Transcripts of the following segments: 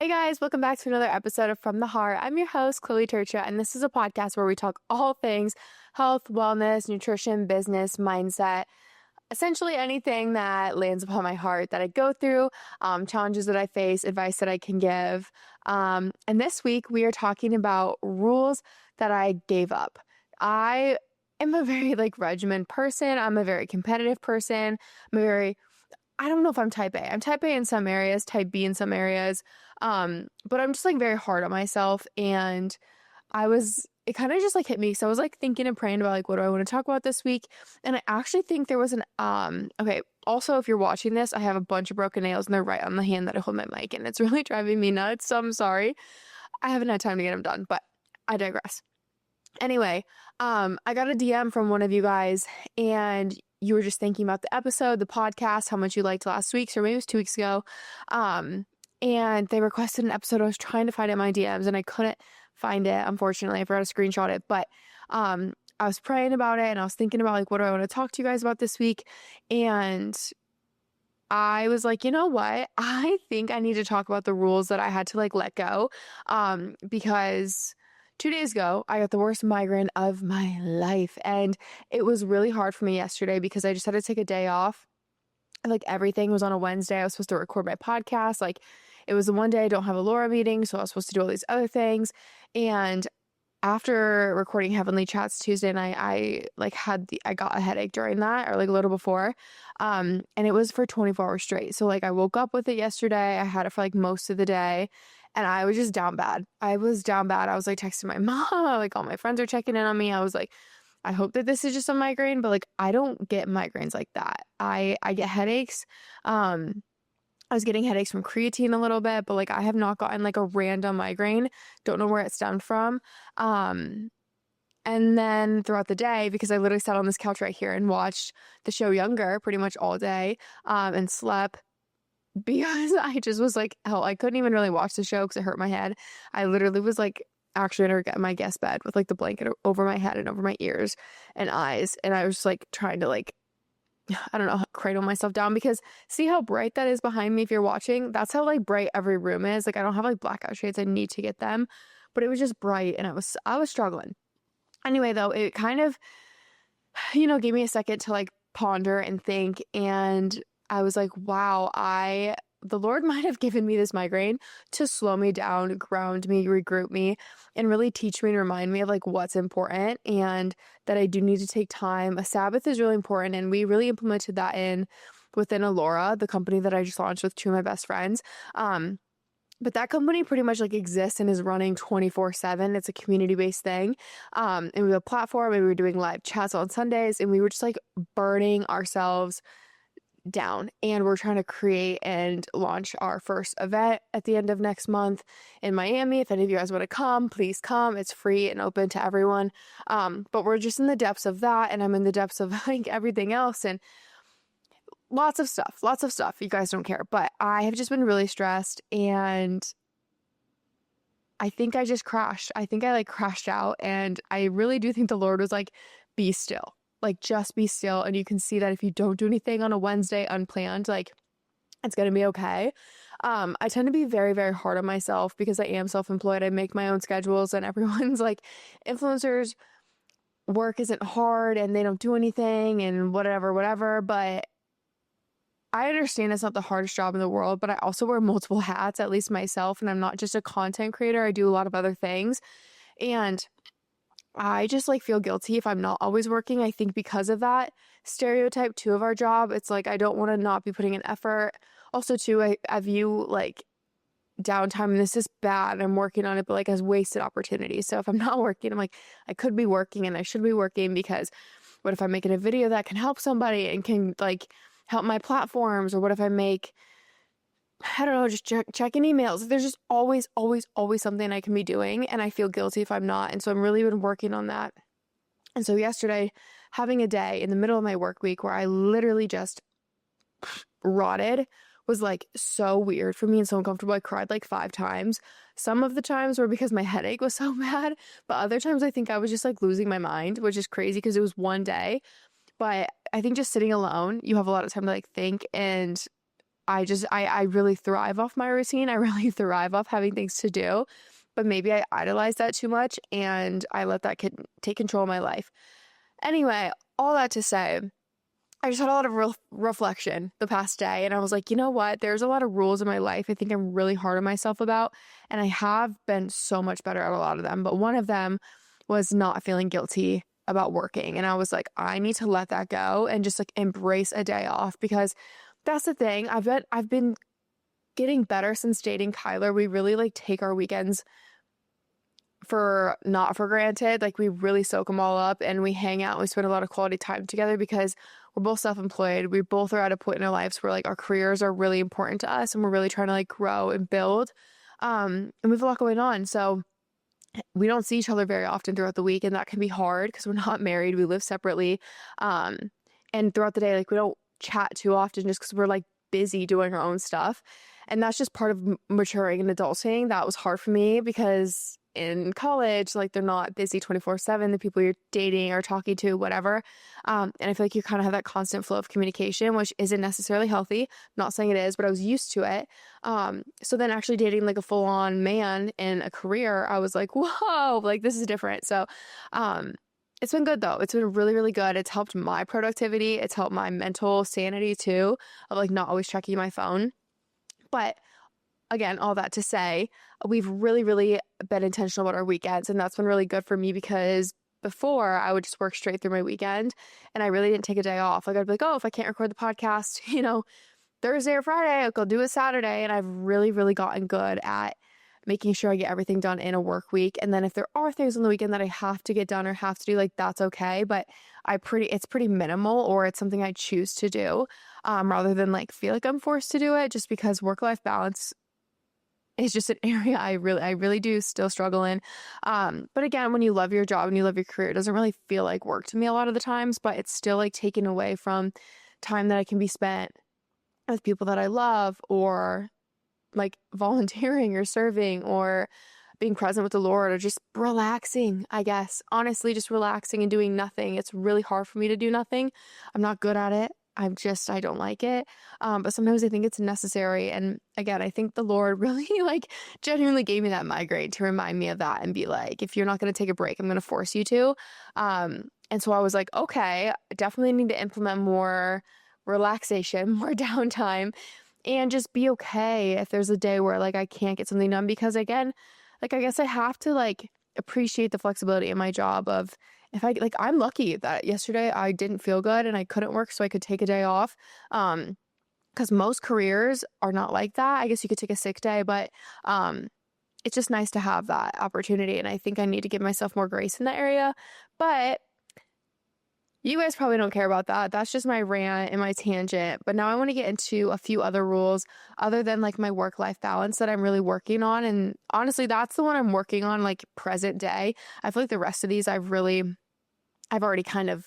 Hey guys, welcome back to another episode of From the Heart. I'm your host, Trca, and this is a podcast where we talk all things health, wellness, nutrition, business, mindset, essentially anything that lands upon my heart that I go through, challenges that I face, advice that I can give. And this week we are talking about rules that I gave up. I am a very regimen person. I'm a very competitive person. I don't know if I'm type A. I'm type A in some areas, type B in some areas. But I'm just very hard on myself. And it kind of just hit me. So I was thinking and praying about what do I want to talk about this week? And I actually think there was okay. Also, if you're watching this, I have a bunch of broken nails and they're right on the hand that I hold my mic and it's really driving me nuts. So I'm sorry. I haven't had time to get them done, but I digress. Anyway, I got a DM from one of you guys and you were just thinking about the episode, the podcast, how much you liked last week's, or maybe it was 2 weeks ago. And they requested an episode. I was trying to find it in my DMs and I couldn't find it. Unfortunately, I forgot to screenshot it, but, I was praying about it and I was thinking about what do I want to talk to you guys about this week? And I was like, you know what? I think I need to talk about the rules that I had to let go. Because 2 days ago, I got the worst migraine of my life. And it was really hard for me yesterday because I just had to take a day off. Everything was on a Wednesday. I was supposed to record my podcast. It was the one day I don't have a Laura meeting. So I was supposed to do all these other things. And after recording Heavenly Chats Tuesday night, I got a headache during that, or a little before. And it was for 24 hours straight. So I woke up with it yesterday. I had it for most of the day. And I was just down bad. I was down bad. I was texting my mom. All my friends are checking in on me. I was I hope that this is just a migraine, but I don't get migraines like that. I get headaches. I was getting headaches from creatine a little bit, but I have not gotten a random migraine. Don't know where it stemmed from. And then throughout the day, because I literally sat on this couch right here and watched the show Younger pretty much all day, and slept because I just was hell, I couldn't even really watch the show because it hurt my head. I literally was actually in my guest bed with the blanket over my head and over my ears and eyes. And I was trying to I don't know, cradle myself down because see how bright that is behind me if you're watching? That's how bright every room is. I don't have blackout shades. I need to get them, but it was just bright and I was struggling. Anyway, though, it kind of, gave me a second to ponder and think. And I was wow, the Lord might have given me this migraine to slow me down, ground me, regroup me, and really teach me and remind me of what's important and that I do need to take time. A Sabbath is really important, and we really implemented that within Alora, the company that I just launched with two of my best friends. But that company pretty much exists and is running 24/7. It's a community-based thing. And we have a platform and we were doing live chats on Sundays and we were just burning ourselves down, and we're trying to create and launch our first event at the end of next month in Miami. If any of you guys want to come, please come. It's free and open to everyone. But we're just in the depths of that, and I'm in the depths of everything else and lots of stuff. You guys don't care, but I have just been really stressed, and I think I just crashed. I think I crashed out, and I really do think the Lord was be still. Just be still. And you can see that if you don't do anything on a Wednesday unplanned, it's going to be okay. I tend to be very, very hard on myself because I am self-employed. I make my own schedules, and everyone's influencers work isn't hard and they don't do anything and whatever. But I understand it's not the hardest job in the world, but I also wear multiple hats, at least myself. And I'm not just a content creator. I do a lot of other things. And I just feel guilty if I'm not always working. I think because of that stereotype too of our job, it's I don't want to not be putting in effort. Also too, I view downtime, and this is bad, I'm working on it, but as wasted opportunity. So if I'm not working, I'm I could be working and I should be working, because what if I'm making a video that can help somebody and can help my platforms? Or what if I make, I don't know, just checking emails. There's just always something I can be doing, and I feel guilty if I'm not. And so I'm really been working on that. And so yesterday, having a day in the middle of my work week where I literally just rotted was so weird for me and so uncomfortable. I cried 5 times. Some of the times were because my headache was so bad, but other times I think I was just losing my mind, which is crazy because it was one day. But I think just sitting alone, you have a lot of time to think, and I really thrive off my routine. I really thrive off having things to do, but maybe I idolize that too much and I let that take control of my life. Anyway, all that to say, I just had a lot of reflection the past day, and I was like, you know what? There's a lot of rules in my life I think I'm really hard on myself about, and I have been so much better at a lot of them. But one of them was not feeling guilty about working. And I was like, I need to let that go and just like embrace a day off, because that's the thing. I've been getting better since dating Kyler. We really like take our weekends not for granted. Like we really soak them all up and we hang out and we spend a lot of quality time together because we're both self-employed. We both are at a point in our lives where like our careers are really important to us and we're really trying to like grow and build. And we have a lot going on. So we don't see each other very often throughout the week, and that can be hard because we're not married. We live separately. And throughout the day, like we don't chat too often just because we're like busy doing our own stuff. And that's just part of maturing and adulting. That was hard for me because in college, like they're not busy 24/7. The people you're dating or talking to, whatever. And I feel like you kind of have that constant flow of communication, which isn't necessarily healthy. I'm not saying it is, but I was used to it. So then actually dating like a full-on man in a career, I was like, whoa, like this is different. So, it's been good though. It's been really, really good. It's helped my productivity. It's helped my mental sanity too, of like not always checking my phone. But again, all that to say, we've really, really been intentional about our weekends. And that's been really good for me because before I would just work straight through my weekend and I really didn't take a day off. Like I'd be like, oh, if I can't record the podcast, Thursday or Friday, I'll do it Saturday. And I've really, really gotten good at making sure I get everything done in a work week. And then if there are things on the weekend that I have to get done or have to do, like that's okay. But it's pretty minimal, or it's something I choose to do, rather than like feel like I'm forced to do it, just because work-life balance is just an area I really do still struggle in. But again, when you love your job and you love your career, it doesn't really feel like work to me a lot of the times, but it's still like taken away from time that I can be spent with people that I love, or like volunteering or serving or being present with the Lord, or just relaxing, I guess. Honestly, just relaxing and doing nothing. It's really hard for me to do nothing. I'm not good at it. I don't like it. But sometimes I think it's necessary. And again, I think the Lord really like genuinely gave me that migraine to remind me of that and be like, if you're not going to take a break, I'm going to force you to. And so I was like, okay, I definitely need to implement more relaxation, more downtime, and just be okay if there's a day where like I can't get something done, because again, like I guess I have to like appreciate the flexibility in my job of, if I like, I'm lucky that yesterday I didn't feel good and I couldn't work, so I could take a day off. Because most careers are not like that. I guess you could take a sick day, but it's just nice to have that opportunity. And I think I need to give myself more grace in that area. But you guys probably don't care about that. That's just my rant and my tangent. But now I want to get into a few other rules other than like my work-life balance that I'm really working on. And honestly, that's the one I'm working on like present day. I feel like the rest of these I've already kind of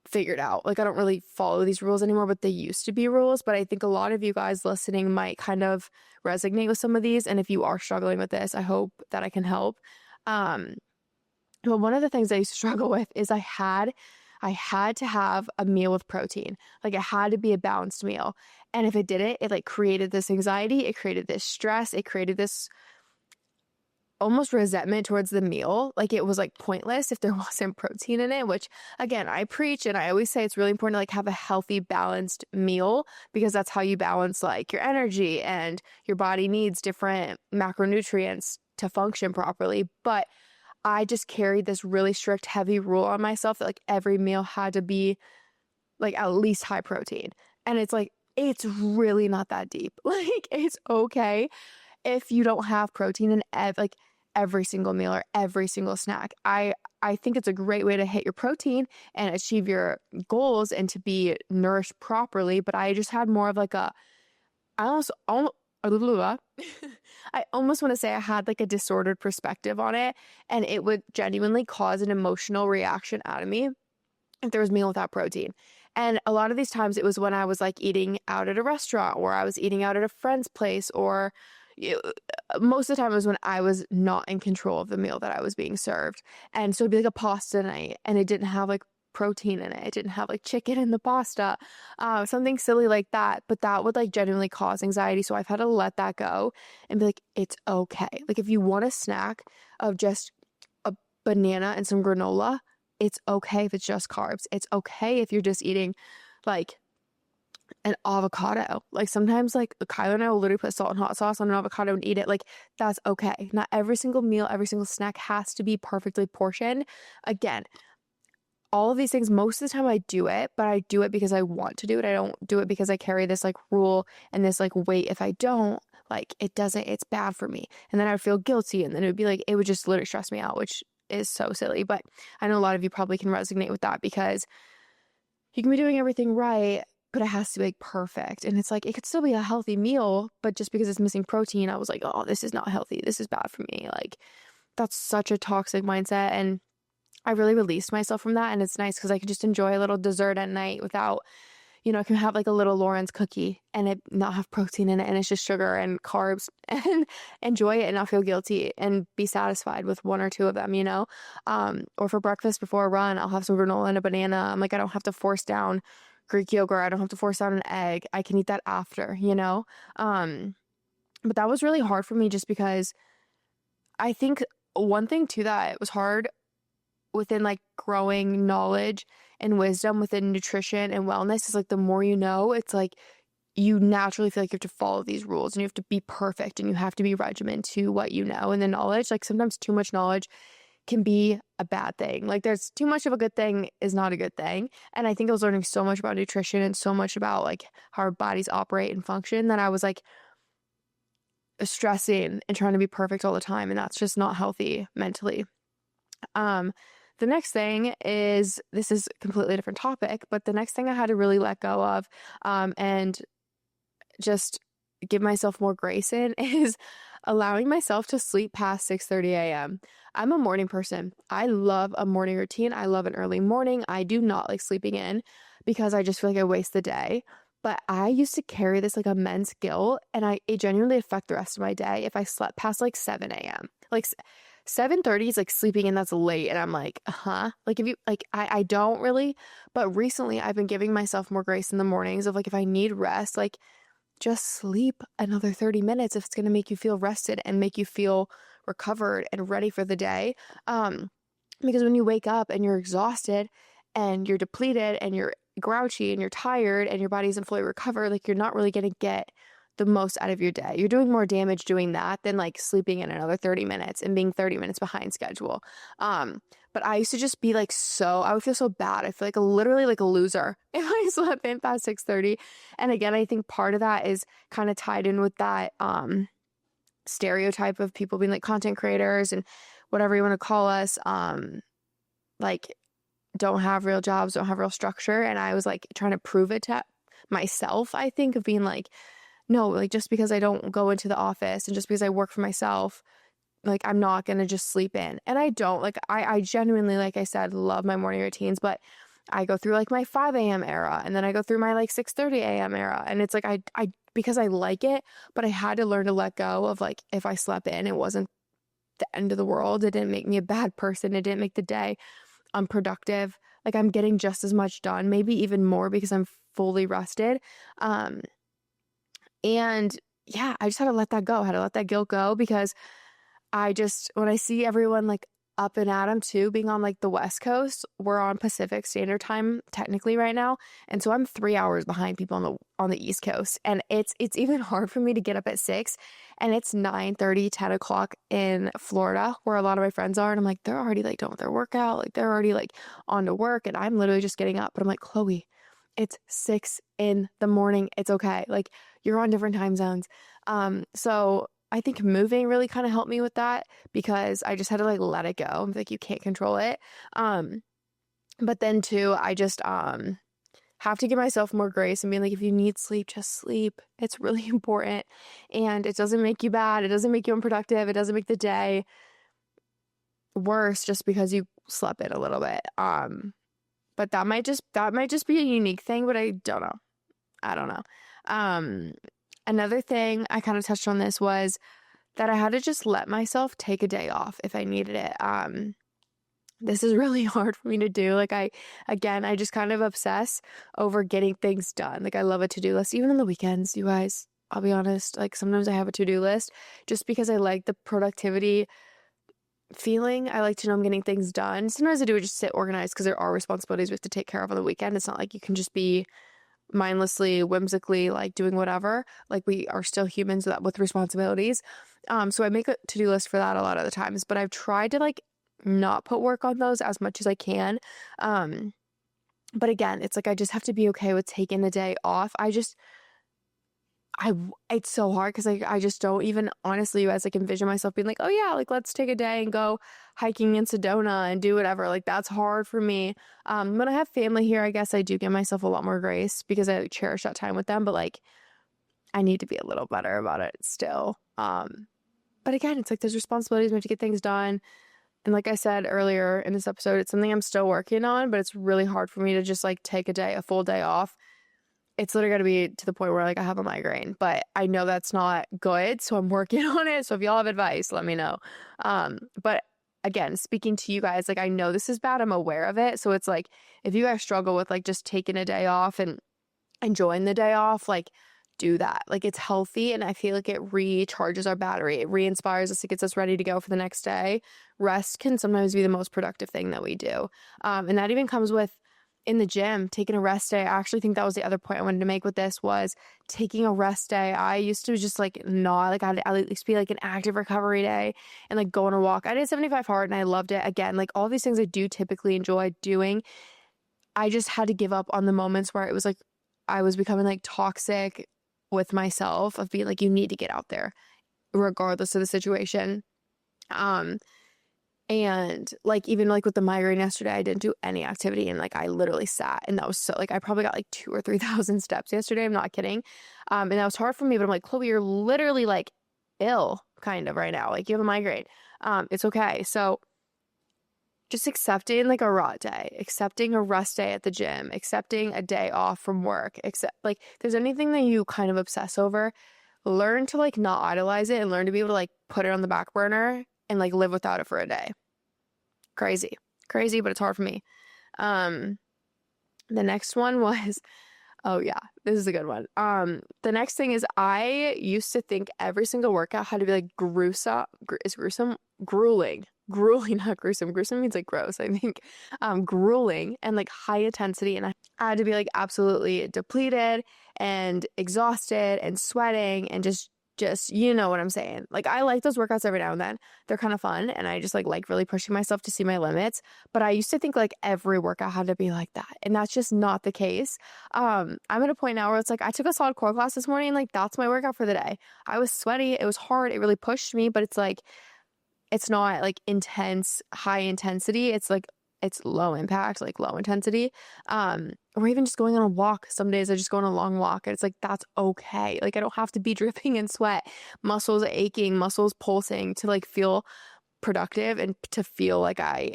figured out. Like I don't really follow these rules anymore, but they used to be rules. But I think a lot of you guys listening might kind of resonate with some of these. And if you are struggling with this, I hope that I can help. But one of the things I used to struggle with is I had to have a meal with protein. Like it had to be a balanced meal. And if it didn't, it like created this anxiety, it created this stress, it created this almost resentment towards the meal. Like it was like pointless if there wasn't protein in it, which again, I preach and I always say it's really important to like have a healthy, balanced meal, because that's how you balance like your energy, and your body needs different macronutrients to function properly. But I just carried this really strict, heavy rule on myself that like every meal had to be like at least high protein. And it's like, it's really not that deep. Like it's okay if you don't have protein in every single meal or every single snack. I think it's a great way to hit your protein and achieve your goals and to be nourished properly. But I just had more of like I almost want to say I had like a disordered perspective on it, and it would genuinely cause an emotional reaction out of me if there was meal without protein. And a lot of these times it was when I was like eating out at a restaurant, or I was eating out at a friend's place, or most of the time it was when I was not in control of the meal that I was being served. And so it'd be like a pasta night and it didn't have like protein in it. It didn't have like chicken in the pasta, something silly like that. But that would like genuinely cause anxiety. So I've had to let that go and be like, it's okay. Like if you want a snack of just a banana and some granola, it's okay if it's just carbs. It's okay if you're just eating like an avocado. Like sometimes like Kyler and I will literally put salt and hot sauce on an avocado and eat it. Like that's okay. Not every single meal, every single snack has to be perfectly portioned. Again, all of these things, most of the time I do it, but I do it because I want to do it. I don't do it because I carry this like rule and this like weight. If I don't, like it's bad for me. And then I would feel guilty and then it would be like, it would just literally stress me out, which is so silly. But I know a lot of you probably can resonate with that because you can be doing everything right, but it has to be like perfect. And it's like, it could still be a healthy meal, but just because it's missing protein, I was like, oh, this is not healthy. This is bad for me. Like that's such a toxic mindset. And I really released myself from that. And it's nice because I can just enjoy a little dessert at night without, I can have like a little Lauren's cookie and it not have protein in it. And it's just sugar and carbs and enjoy it and not feel guilty and be satisfied with one or two of them, or for breakfast before a run, I'll have some granola and a banana. I'm like, I don't have to force down Greek yogurt. I don't have to force down an egg. I can eat that after, but that was really hard for me just because I think one thing too that was hard within like growing knowledge and wisdom within nutrition and wellness is like the more you know, it's like you naturally feel like you have to follow these rules and you have to be perfect and you have to be regimented to what you know. And the knowledge, like sometimes too much knowledge can be a bad thing. Like there's too much of a good thing is not a good thing. And I think I was learning so much about nutrition and so much about like how our bodies operate and function that I was like stressing and trying to be perfect all the time. And that's just not healthy mentally. The next thing is, this is a completely different topic, but the next thing I had to really let go of, and just give myself more grace in is allowing myself to sleep past 6:30 a.m. I'm a morning person. I love a morning routine. I love an early morning. I do not like sleeping in because I just feel like I waste the day. But I used to carry this like immense guilt and it genuinely affect the rest of my day if I slept past like 7 a.m. Like 7:30 is like sleeping and that's late. And I'm like, like if you like, I don't really, but recently I've been giving myself more grace in the mornings of like, if I need rest, like just sleep another 30 minutes if it's going to make you feel rested and make you feel recovered and ready for the day. Because when you wake up and you're exhausted and you're depleted and you're grouchy and you're tired and your body isn't fully recovered, like you're not really going to get the most out of your day. You're doing more damage doing that than like sleeping in another 30 minutes and being 30 minutes behind schedule. But I used to just be like, I would feel so bad. I feel like literally like a loser if I slept in past 6:30. And again, I think part of that is kind of tied in with that, stereotype of people being like content creators and whatever you want to call us, like don't have real jobs, don't have real structure. And I was like trying to prove it to myself, I think, of being like, no, like just because I don't go into the office and just because I work for myself, like I'm not going to just sleep in. And I don't, like I genuinely, like I said, love my morning routines, but I go through like my 5 a.m. era and then I go through my like 6:30 a.m. era. And it's like, I because I like it, but I had to learn to let go of like, if I slept in, it wasn't the end of the world. It didn't make me a bad person. It didn't make the day unproductive. Like I'm getting just as much done, maybe even more because I'm fully rested. And yeah, I just had to let that go. I had to let that guilt go because when I see everyone like up and at 'em too, being on like the West Coast, we're on Pacific Standard Time technically right now. And so I'm 3 hours behind people on the East Coast. And it's even hard for me to get up at 6 and it's 9:30, 10 o'clock in Florida where a lot of my friends are. And I'm like, they're already like done with their workout. Like they're already like on to work and I'm literally just getting up. But I'm like, Chloe, it's 6 in the morning. It's okay. Like you're on different time zones. So I think moving really kind of helped me with that because I just had to like let it go. I'm like, you can't control it. But then too, I just have to give myself more grace and be like, if you need sleep, just sleep. It's really important. And it doesn't make you bad. It doesn't make you unproductive. It doesn't make the day worse just because you slept in a little bit. But that might just be a unique thing, but I don't know. I don't know. Another thing I kind of touched on this was that I had to just let myself take a day off if I needed it. this is really hard for me to do. Like I just kind of obsess over getting things done. Like I love a to-do list, even on the weekends, you guys. I'll be honest. Like sometimes I have a to-do list just because I like the productivity feeling. I like to know I'm getting things done. Sometimes I do just sit organized because there are responsibilities we have to take care of on the weekend. It's not like you can just be mindlessly, whimsically, like doing whatever. Like we are still humans with responsibilities. So I make a to-do list for that a lot of the times, but I've tried to like not put work on those as much as I can. Um, but again, it's like I just have to be okay with taking the day off. It's so hard because I just don't even honestly, you guys, like envision myself being like, oh yeah, like let's take a day and go hiking in Sedona and do whatever. Like that's hard for me. When I have family here, I guess I do give myself a lot more grace because I cherish that time with them. But like, I need to be a little better about it still. But again, it's like there's responsibilities. We have to get things done. And like I said earlier in this episode, it's something I'm still working on, but it's really hard for me to just like take a full day off. It's literally got to be to the point where like I have a migraine, but I know that's not good. So I'm working on it. So if y'all have advice, let me know. But again, speaking to you guys, like I know this is bad. I'm aware of it. So it's like, if you guys struggle with like just taking a day off and enjoying the day off, like do that. Like it's healthy. And I feel like it recharges our battery. It re-inspires us. It gets us ready to go for the next day. Rest can sometimes be the most productive thing that we do. And that even comes with in the gym, taking a rest day. I actually think that was the other point I wanted to make with this was taking a rest day. I used to just like not like I'd at least be like an active recovery day and like go on a walk. I did 75 hard and I loved it. Again, like all these things I do typically enjoy doing. I just had to give up on the moments where it was like I was becoming like toxic with myself of being like, you need to get out there regardless of the situation. And like even like with the migraine yesterday, I didn't do any activity and like I literally sat and that was so like I probably got like 2,000 or 3,000 steps yesterday. I'm not kidding. And that was hard for me, but I'm like, Chloe, you're literally like ill kind of right now. Like you have a migraine. It's okay. So just accepting like a rot day, accepting a rest day at the gym, accepting a day off from work, except like if there's anything that you kind of obsess over, learn to like not idolize it and learn to be able to like put it on the back burner and like live without it for a day. Crazy, but it's hard for me. The next one was, oh yeah, this is a good one. The next thing is I used to think every single workout had to be like grueling, not gruesome. Gruesome means like gross, I think. Grueling and like high intensity. And I had to be like absolutely depleted and exhausted and sweating and just you know what I'm saying. Like I like those workouts every now and then. They're kind of fun and I just like really pushing myself to see my limits. But I used to think like every workout had to be like that. And that's just not the case. I'm at a point now where it's like I took a solid core class this morning, like that's my workout for the day. I was sweaty, it was hard, it really pushed me, but it's like it's not like intense, high intensity. It's like it's low impact, like low intensity. Or even just going on a walk. Some days I just go on a long walk and it's like that's okay. Like I don't have to be dripping in sweat, muscles aching, muscles pulsing to like feel productive and to feel like I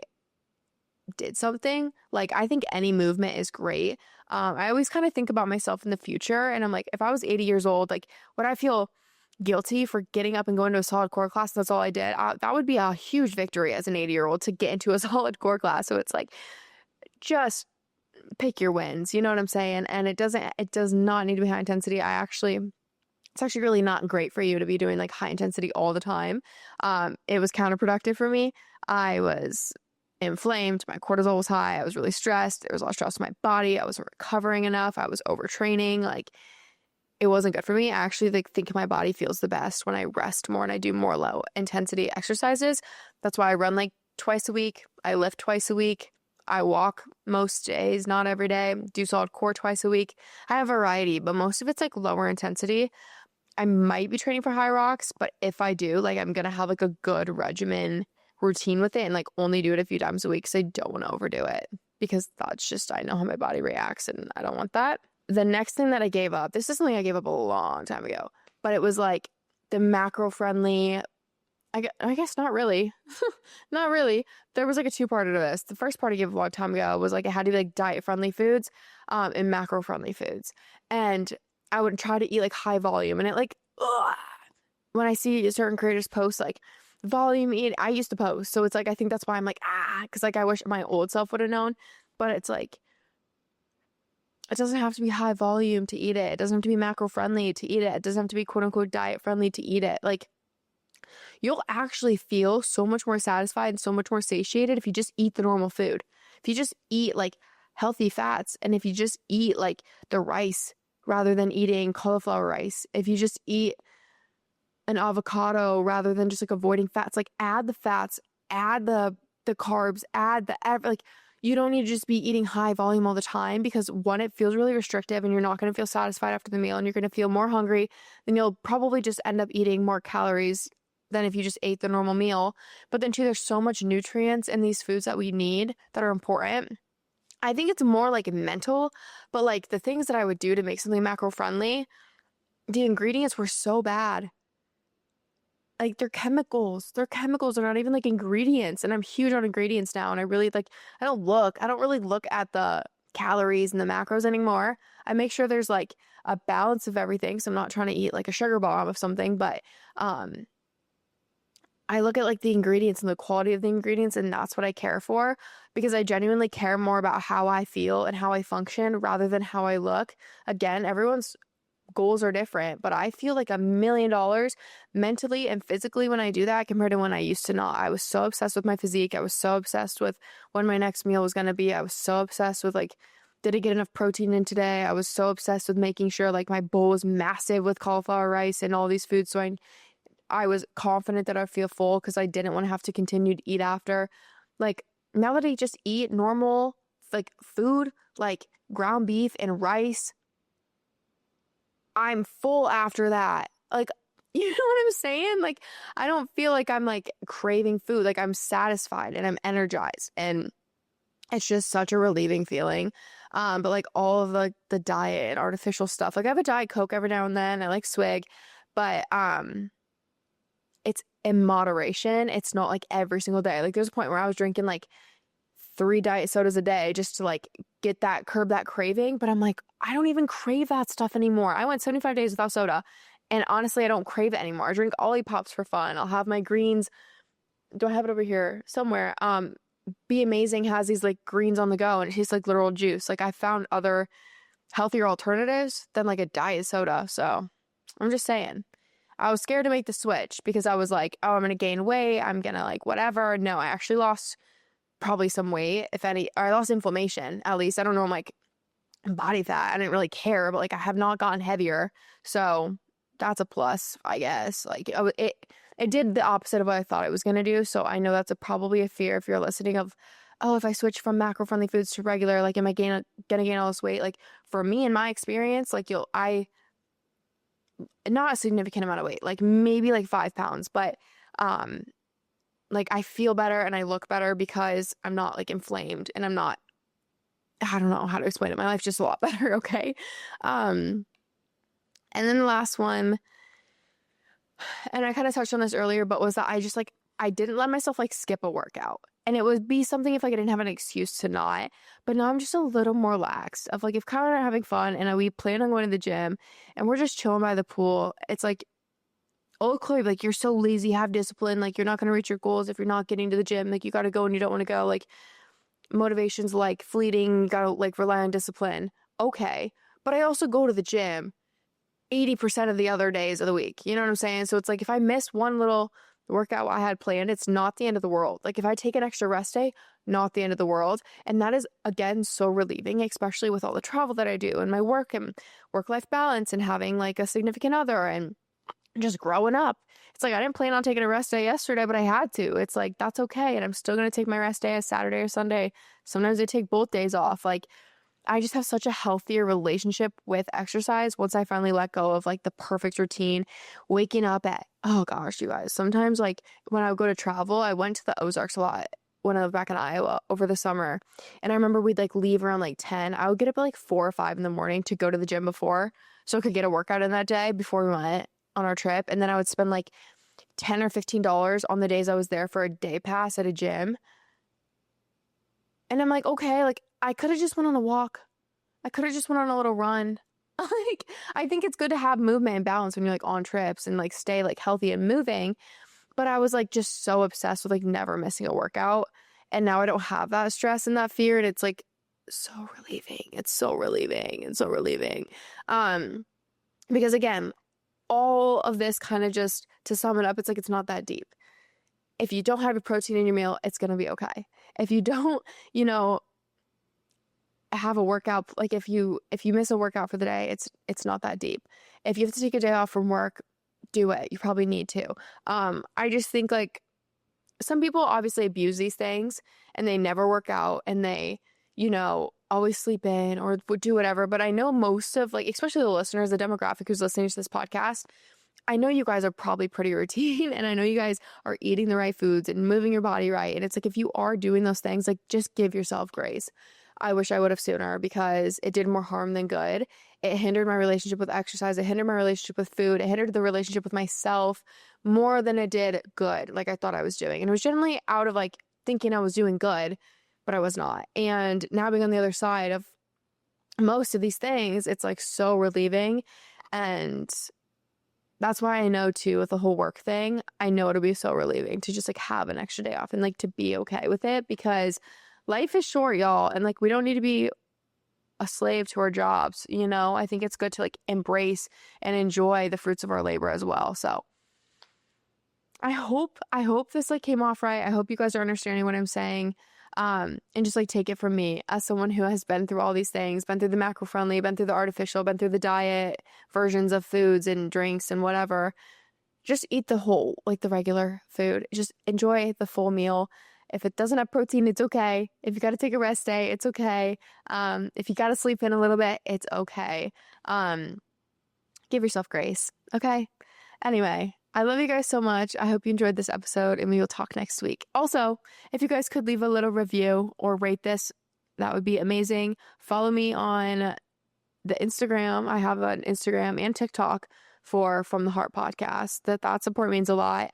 did something. Like I think any movement is great. I always kind of think about myself in the future and I'm like, if I was 80 years old, like would I feel guilty for getting up and going to a solid core class? That's all I did. That would be a huge victory as an 80-year-old to get into a solid core class. So it's like, just pick your wins. You know what I'm saying? And it does not need to be high intensity. It's actually really not great for you to be doing like high intensity all the time. It was counterproductive for me. I was inflamed. My cortisol was high. I was really stressed. There was a lot of stress in my body. I wasn't recovering enough. I was overtraining. Like it wasn't good for me. I actually like think my body feels the best when I rest more and I do more low intensity exercises. That's why I run like twice a week. I lift twice a week. I walk most days, not every day. Do solid core twice a week. I have a variety, but most of it's like lower intensity. I might be training for high rocks, but if I do, like I'm going to have like a good regimen routine with it and like only do it a few times a week because I don't want to overdo it because that's just, I know how my body reacts and I don't want that. The next thing that I gave up, this is something I gave up a long time ago, but it was like the macro friendly, I guess not really. Not really. There was like a two-parter to this. The first part I gave up a long time ago was like it had to be like diet-friendly foods and macro-friendly foods. And I would try to eat like high volume and it like, ugh. When I see certain creators post like volume eat. I used to post. So it's like, I think that's why I'm like, because like I wish my old self would have known. But it's like, it doesn't have to be high volume to eat it. It doesn't have to be macro friendly to eat it. It doesn't have to be quote unquote diet friendly to eat it. Like, you'll actually feel so much more satisfied and so much more satiated if you just eat the normal food. If you just eat like healthy fats, and if you just eat like the rice rather than eating cauliflower rice, if you just eat an avocado rather than just like avoiding fats, like add the fats, add the carbs, add the like, you don't need to just be eating high volume all the time, because one, it feels really restrictive and you're not going to feel satisfied after the meal, and you're going to feel more hungry. Then you'll probably just end up eating more calories than if you just ate the normal meal. But then two, there's so much nutrients in these foods that we need that are important. I think it's more like mental, but like the things that I would do to make something macro friendly, the ingredients were so bad. Like they're chemicals. They're chemicals. They're not even like ingredients. And I'm huge on ingredients now. And I really like, I don't really look at the calories and the macros anymore. I make sure there's like a balance of everything. So I'm not trying to eat like a sugar bomb of something, but I look at like the ingredients and the quality of the ingredients, and that's what I care for, because I genuinely care more about how I feel and how I function rather than how I look. Again, everyone's goals are different, but I feel like $1,000,000 mentally and physically when I do that compared to when I used to not. I was so obsessed with my physique. I was so obsessed with when my next meal was going to be. I was so obsessed with like, did I get enough protein in today? I was so obsessed with making sure like my bowl was massive with cauliflower rice and all these foods. So I was confident that I'd feel full because I didn't want to have to continue to eat after. Like now that I just eat normal like food, like ground beef and rice, I'm full after that. Like, you know what I'm saying? Like, I don't feel like I'm like craving food. Like I'm satisfied and I'm energized, and it's just such a relieving feeling. But like all of the diet and artificial stuff, like I have a Diet Coke every now and then. I like swig, but it's in moderation. It's not like every single day. Like there's a point where I was drinking like 3 diet sodas a day just to like curb that craving. But I'm like, I don't even crave that stuff anymore. I went 75 days without soda, and honestly, I don't crave it anymore. I drink Olipop's for fun. I'll have my greens. Do I have it over here somewhere? Be Amazing has these like greens on the go, and it tastes like literal juice. Like I found other healthier alternatives than like a diet soda. So I'm just saying. I was scared to make the switch because I was like, oh, I'm going to gain weight. I'm going to like whatever. No, I actually lost probably some weight, if any, or I lost inflammation at least. I don't know, I'm like body fat. I didn't really care, but like I have not gotten heavier. So that's a plus, I guess. Like it did the opposite of what I thought it was going to do. So I know that's probably a fear if you're listening of, oh, if I switch from macro friendly foods to regular, like am I going to gain all this weight? Like for me, in my experience, like not a significant amount of weight, like maybe like 5 pounds, but like I feel better and I look better because I'm not like inflamed, and I don't know how to explain it. My life's just a lot better. Okay. And then the last one, and I kind of touched on this earlier, but was that I didn't let myself like skip a workout, and it would be something if like I didn't have an excuse to not, but now I'm just a little more lax of like, if Kyle and I are having fun and we plan on going to the gym and we're just chilling by the pool, it's like, oh, Chloe, like you're so lazy, have discipline. Like you're not going to reach your goals if you're not getting to the gym. Like you got to go and you don't want to go. Like motivation's like fleeting. You got to like rely on discipline. Okay. But I also go to the gym 80% of the other days of the week. You know what I'm saying? So it's like if I miss one little workout I had planned, it's not the end of the world. Like if I take an extra rest day, not the end of the world. And that is, again, so relieving, especially with all the travel that I do and my work and work-life balance and having like a significant other and just growing up. It's like I didn't plan on taking a rest day yesterday, but I had to. It's like that's okay, and I'm still going to take my rest day as Saturday or Sunday. Sometimes I take both days off. Like I just have such a healthier relationship with exercise once I finally let go of like the perfect routine. Waking up at, oh gosh, you guys, sometimes like when I would go to travel, I went to the Ozarks a lot when I lived back in Iowa over the summer. And I remember we'd like leave around like 10. I would get up at like 4 or 5 in the morning to go to the gym before, so I could get a workout in that day before we went on our trip. And then I would spend like $10 or $15 on the days I was there for a day pass at a gym. And I'm like, okay, like I could have just went on a walk. I could have just went on a little run. Like, I think it's good to have movement and balance when you're like on trips and like stay like healthy and moving. But I was like just so obsessed with like never missing a workout. And now I don't have that stress and that fear. And it's like so relieving. It's so relieving and so relieving. Because again, all of this kind of just to sum it up, it's like it's not that deep. If you don't have your protein in your meal, it's going to be okay. If you don't, you know, have a workout, like if you miss a workout for the day, it's not that deep. If you have to take a day off from work, do it. You probably need to. I just think like some people obviously abuse these things and they never work out and they, you know, always sleep in or would do whatever. But I know most of like, especially the listeners, the demographic who's listening to this podcast, I know you guys are probably pretty routine and I know you guys are eating the right foods and moving your body right. And it's like, if you are doing those things, like just give yourself grace. I wish I would have sooner because it did more harm than good. It hindered my relationship with exercise. It hindered my relationship with food. It hindered the relationship with myself more than it did good, like I thought I was doing. And it was generally out of like thinking I was doing good, but I was not. And now being on the other side of most of these things, it's like so relieving. And that's why I know too, with the whole work thing, I know it'll be so relieving to just like have an extra day off and like to be okay with it because life is short, y'all. And like, we don't need to be a slave to our jobs. You know, I think it's good to like embrace and enjoy the fruits of our labor as well. So I hope this like came off right. I hope you guys are understanding what I'm saying. And just like take it from me as someone who has been through all these things, been through the macro friendly, been through the artificial, been through the diet versions of foods and drinks and whatever. Just eat the whole, like the regular food. Just enjoy the full meal. If it doesn't have protein, it's okay. If you got to take a rest day, it's okay. If you got to sleep in a little bit, it's okay. Give yourself grace. Okay. Anyway, I love you guys so much. I hope you enjoyed this episode and we will talk next week. Also, if you guys could leave a little review or rate this, that would be amazing. Follow me on the Instagram. I have an Instagram and TikTok for From the Heart podcast. That support means a lot.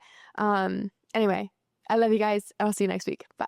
Anyway, I love you guys. I'll see you next week. Bye.